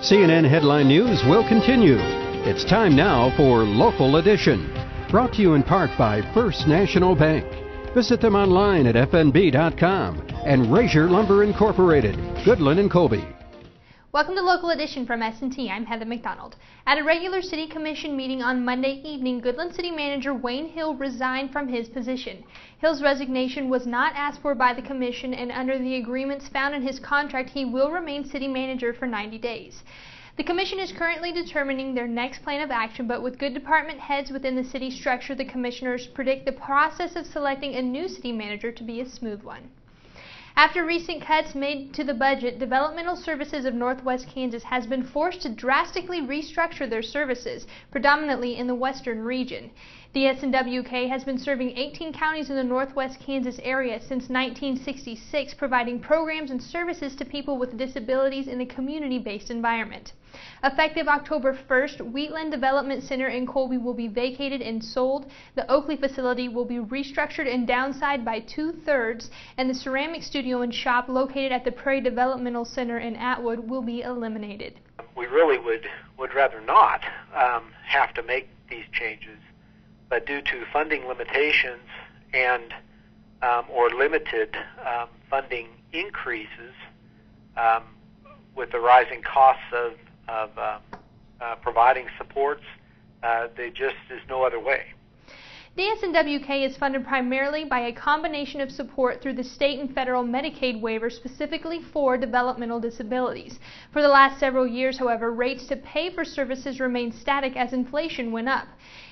CNN Headline News will continue. It's time now for Local Edition, brought to you in part by First National Bank. Visit them online at fnb.com and Razier Lumber Incorporated, Goodland and Colby. Welcome to Local Edition from S&T. I'm Heather McDonald. At a regular City Commission meeting on Monday evening, Goodland City Manager Wayne Hill resigned from his position. Hill's resignation was not asked for by the Commission, and under the agreements found in his contract, he will remain City Manager for 90 days. The Commission is currently determining their next plan of action, but with good department heads within the city structure, the Commissioners predict the process of selecting a new City Manager to be a smooth one. After recent cuts made to the budget, Developmental Services of Northwest Kansas has been forced to drastically restructure their services, predominantly in the western region. The SNWK has been serving 18 counties in the Northwest Kansas area since 1966, providing programs and services to people with disabilities in a community-based environment. Effective October 1st, Wheatland Development Center in Colby will be vacated and sold. The Oakley facility will be restructured and downsized by 2/3, and the ceramic studio and shop located at the Prairie Developmental Center in Atwood will be eliminated. We really would rather not have to make these changes, but due to funding limitations and or limited funding increases with the rising costs of providing supports, there just is no other way. The SNWK is funded primarily by a combination of support through the state and federal Medicaid waivers specifically for developmental disabilities. For the last several years, however, rates to pay for services remained static as inflation went up.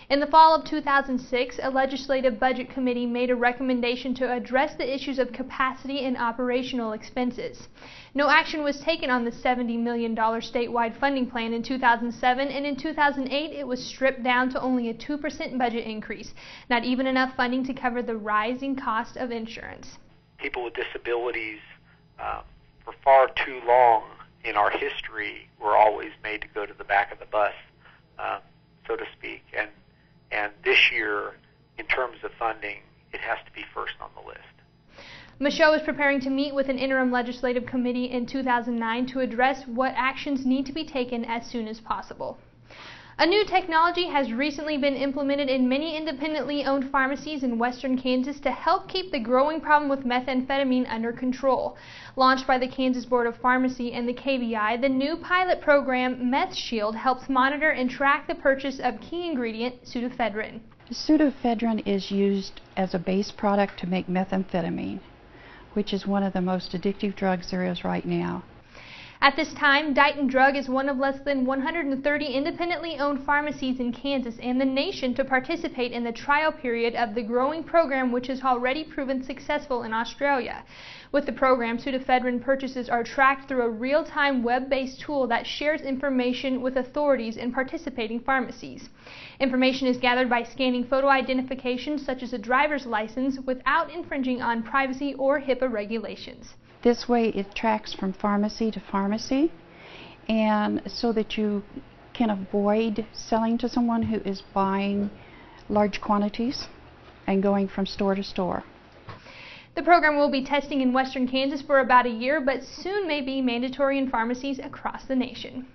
In the fall of 2006, a legislative budget committee made a recommendation to address the issues of capacity and operational expenses. No action was taken on the $70 million statewide funding plan in 2007, and in 2008 it was stripped down to only a 2% budget increase, not even enough funding to cover the rising cost of insurance. People with disabilities, for far too long in our history, were always made to go to the back of the bus, so to speak, and this year, in terms of funding, it has to be first on the list. Michaud is preparing to meet with an interim legislative committee in 2009 to address what actions need to be taken as soon as possible. A new technology has recently been implemented in many independently owned pharmacies in western Kansas to help keep the growing problem with methamphetamine under control. Launched by the Kansas Board of Pharmacy and the KBI, the new pilot program Meth Shield helps monitor and track the purchase of key ingredient pseudoephedrine. Pseudoephedrine is used as a base product to make methamphetamine, which is one of the most addictive drugs there is right now. At this time, Dighton Drug is one of less than 130 independently owned pharmacies in Kansas and the nation to participate in the trial period of the growing program, which has already proven successful in Australia. With the program, pseudoephedrine purchases are tracked through a real-time web-based tool that shares information with authorities in participating pharmacies. Information is gathered by scanning photo identification such as a driver's license without infringing on privacy or HIPAA regulations. This way it tracks from pharmacy to pharmacy, and so that you can avoid selling to someone who is buying large quantities and going from store to store. The program will be testing in western Kansas for about a year, but soon may be mandatory in pharmacies across the nation.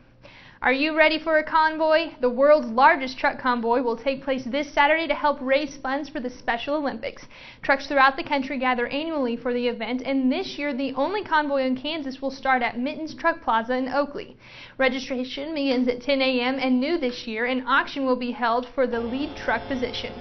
Are you ready for a convoy? The world's largest truck convoy will take place this Saturday to help raise funds for the Special Olympics. Trucks throughout the country gather annually for the event, and this year the only convoy in Kansas will start at Mittens Truck Plaza in Oakley. Registration begins at 10 a.m. and new this year, an auction will be held for the lead truck position.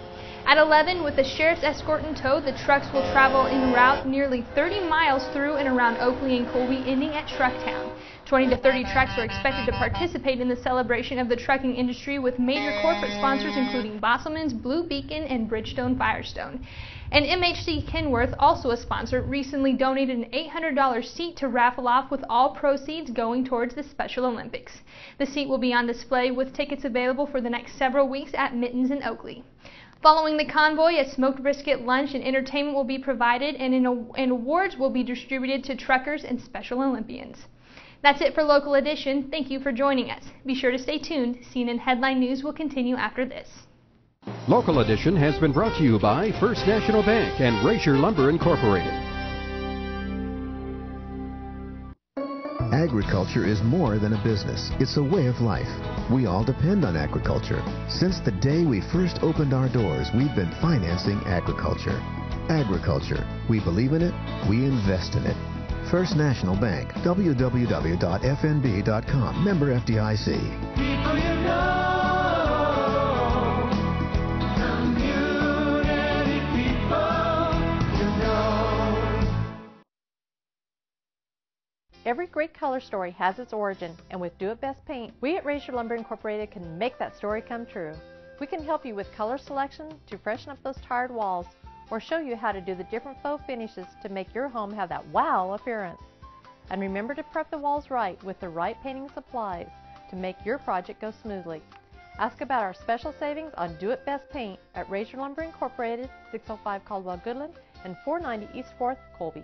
At 11, with the sheriff's escort in tow, the trucks will travel en route nearly 30 miles through and around Oakley and Colby, ending at Trucktown. 20 to 30 trucks are expected to participate in the celebration of the trucking industry, with major corporate sponsors including Bosselman's, Blue Beacon, and Bridgestone Firestone. And MHC Kenworth, also a sponsor, recently donated an $800 seat to raffle off, with all proceeds going towards the Special Olympics. The seat will be on display with tickets available for the next several weeks at Mittens in Oakley. Following the convoy, a smoked brisket lunch and entertainment will be provided, and awards will be distributed to truckers and Special Olympians. That's it for Local Edition. Thank you for joining us. Be sure to stay tuned. CNN Headline News will continue after this. Local Edition has been brought to you by First National Bank and Razier Lumber Incorporated. Agriculture is more than a business. It's a way of life. We all depend on agriculture. Since the day we first opened our doors, we've been financing agriculture. Agriculture. We believe in it. We invest in it. First National Bank. www.fnb.com. Member FDIC. People you know. Community people you know. Every great color story has its origin, and with Do It Best Paint, we at Razor Lumber Incorporated can make that story come true. We can help you with color selection to freshen up those tired walls, or show you how to do the different faux finishes to make your home have that wow appearance. And remember to prep the walls right with the right painting supplies to make your project go smoothly. Ask about our special savings on Do It Best Paint at Razor Lumber Incorporated, 605 Caldwell Goodland and 490 East 4th, Colby.